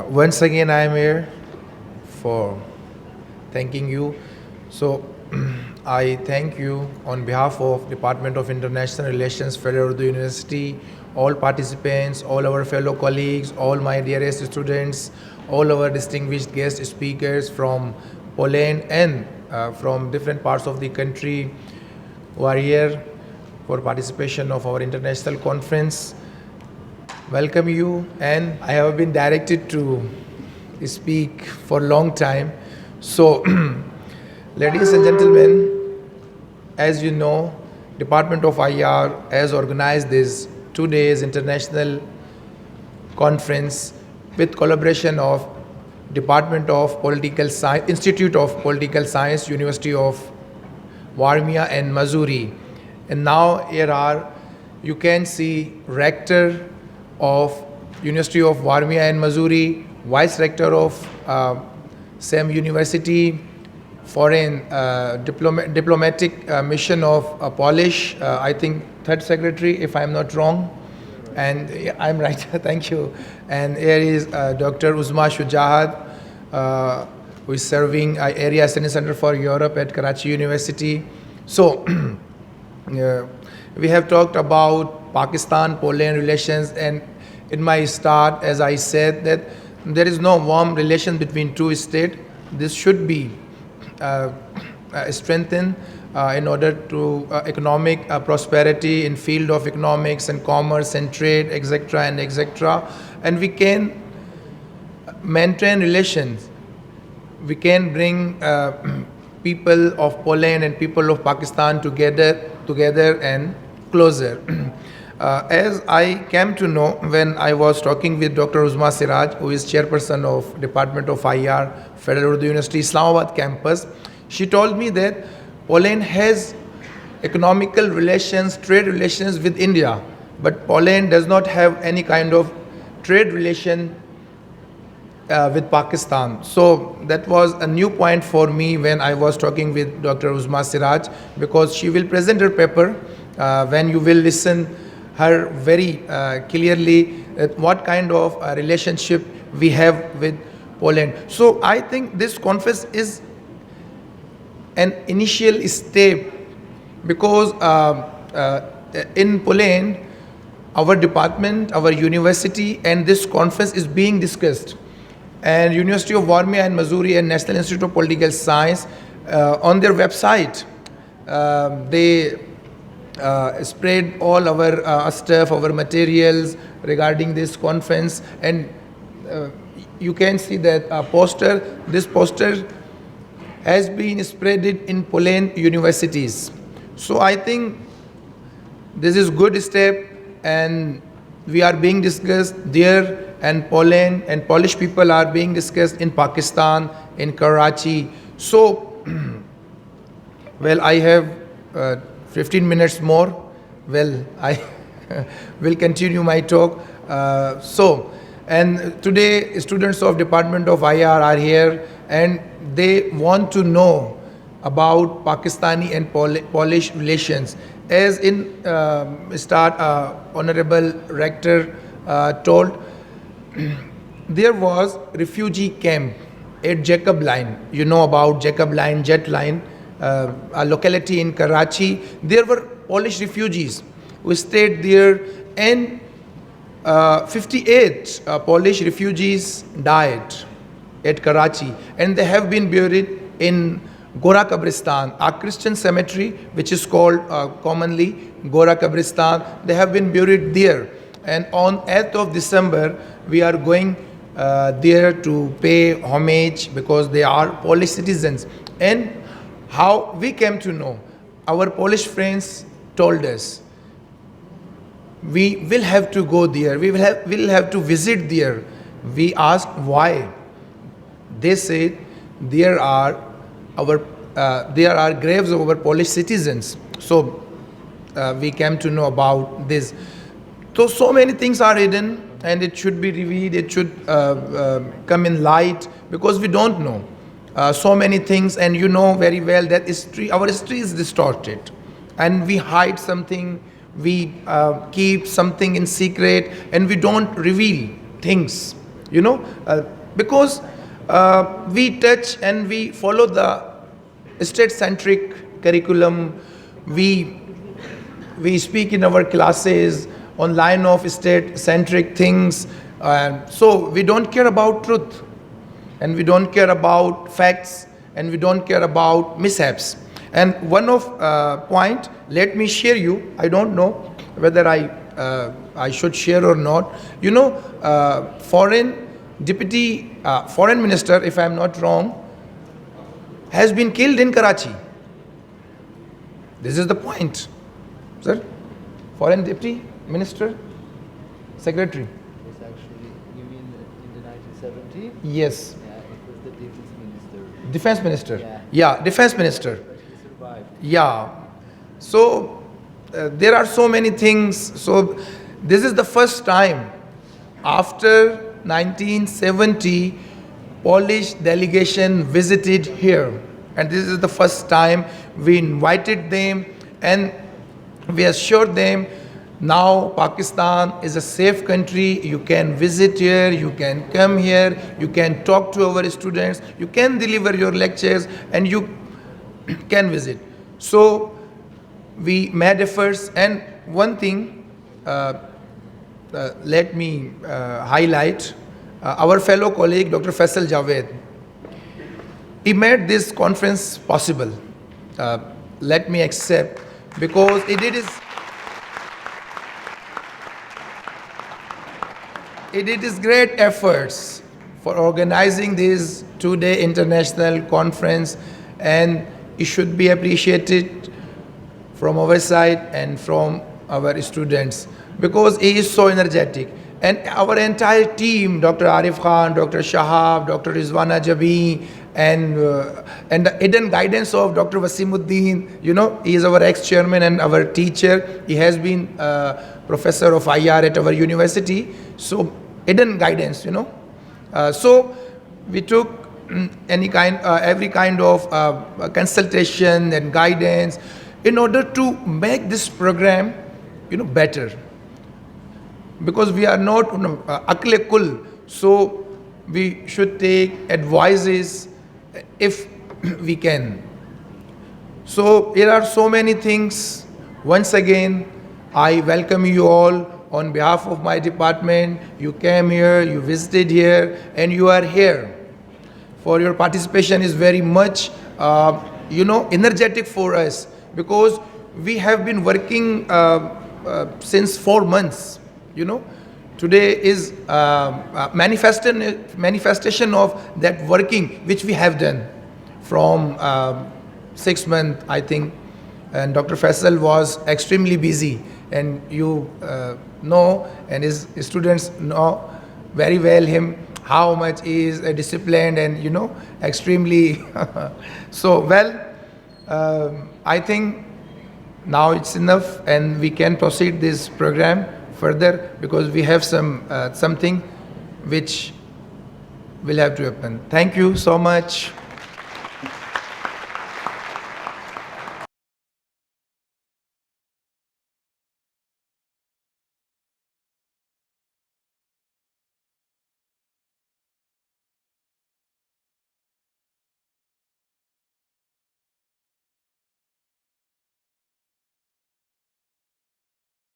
Once again, I am here for thanking you. So, I thank you on behalf of Department of International Relations, Federal Urdu University, all participants, all our fellow colleagues, all my dearest students, all our distinguished guest speakers from Poland and from different parts of the country who are here for participation of our international conference. Welcome you, and I have been directed to speak for a long time. So, ladies and gentlemen, as you know, Department of IR has organized this 2 days international conference with collaboration of Department of Political Science, Institute of Political Science, University of Warmia and Mazury. And now here you can see Rector of University of Warmia and Mazury, Vice Rector of same university, foreign diplomatic mission of Polish, I think third secretary, if I'm not wrong. And I'm right, thank you. And here is Dr. Uzma Shujahat, who is serving Area Study Center for Europe at Karachi University. So, we have talked about Pakistan-Poland relations, and in my start, as I said, that there is no warm relation between two states. This should be strengthened in order to economic prosperity in field of economics and commerce and trade, etc. and etc. And we can maintain relations. We can bring people of Poland and people of Pakistan together and closer. As I came to know when I was talking with Dr. Uzma Siraj, who is chairperson of Department of IR, Federal Urdu University, Islamabad campus, she told me that Poland has economical relations, trade relations with India, but Poland does not have any kind of trade relation with Pakistan. So that was a new point for me when I was talking with Dr. Uzma Siraj, because she will present her paper when you will listen her very clearly what kind of relationship we have with Poland. So I think this conference is an initial step, because in Poland, our department, our university, and this conference is being discussed. And University of Warmia and Mazury and National Institute of Political Science, on their website, they spread all our stuff, our materials regarding this conference, and you can see that poster. This poster has been spread in Poland universities. So I think this is good step, and we are being discussed there, and Poland and Polish people are being discussed in Pakistan, in Karachi. So, well, I have 15 minutes more. Well, I will continue my talk. And today students of Department of IR are here, and they want to know about Pakistani and Polish relations. As in start, Honorable Rector told, there was refugee camp at Jacob Line. You know about Jacob Line, Jet Line, a locality in Karachi. There were Polish refugees who stayed there, and 58 Polish refugees died at Karachi, and they have been buried in Gora Kabristan, a Christian cemetery which is called commonly Gora Kabristan. They have been buried there, and on 8th of December we are going there to pay homage, because they are Polish citizens. And how we came to know, our Polish friends told us, we will have to go there, we will have to visit there. We asked why. They said there are graves of our Polish citizens. So we came to know about this. So many things are hidden, and it should be revealed, it should come in light, because we don't know so many things, and you know very well that our history is distorted, and we hide something, we keep something in secret, and we don't reveal things. because we touch and we follow the state-centric curriculum. We speak in our classes on line of state-centric things. So we don't care about truth, and we don't care about facts, and we don't care about mishaps. And one of point, let me share you. I don't know whether I should share or not. Deputy foreign minister, if I am not wrong, has been killed in Karachi. This is the point, sir. Foreign deputy minister, secretary. Yes, actually, you mean in the 1970s? Yes. Yeah, it was the defense minister. Defense minister. Yeah. Defense minister. But he survived. Yeah. So there are so many things. So this is the first time after 1970 Polish delegation visited here, and this is the first time we invited them and we assured them, now Pakistan is a safe country. You can visit here, you can come here, you can talk to our students, you can deliver your lectures, and you can visit. So we made efforts, and one thing let me highlight. Our fellow colleague Dr. Faisal Javed, he made this conference possible. Let me accept, because he did his great efforts for organizing this two-day international conference, and it should be appreciated from our side and from our students, because he is so energetic. And our entire team, Dr. Arif Khan, Dr. Shahab, Dr. Rizwana Jabi, and the hidden guidance of Dr. Wasimuddin, he is our ex-chairman and our teacher. He has been professor of IR at our university. So hidden guidance, So we took every kind of consultation and guidance in order to make this program, better. Because we are not akle kul, so we should take advices if we can. So there are so many things. Once again, I welcome you all on behalf of my department. You came here, you visited here, and you are here. For your participation is very much, energetic for us, because we have been working since 4 months. Today is manifestation of that working which we have done from 6 months, I think. And Dr. Faisal was extremely busy, and you know, and his students know very well him, how much he is disciplined and extremely so well. I think now it's enough, and we can proceed this program further, because we have something which will have to happen. Thank you so much.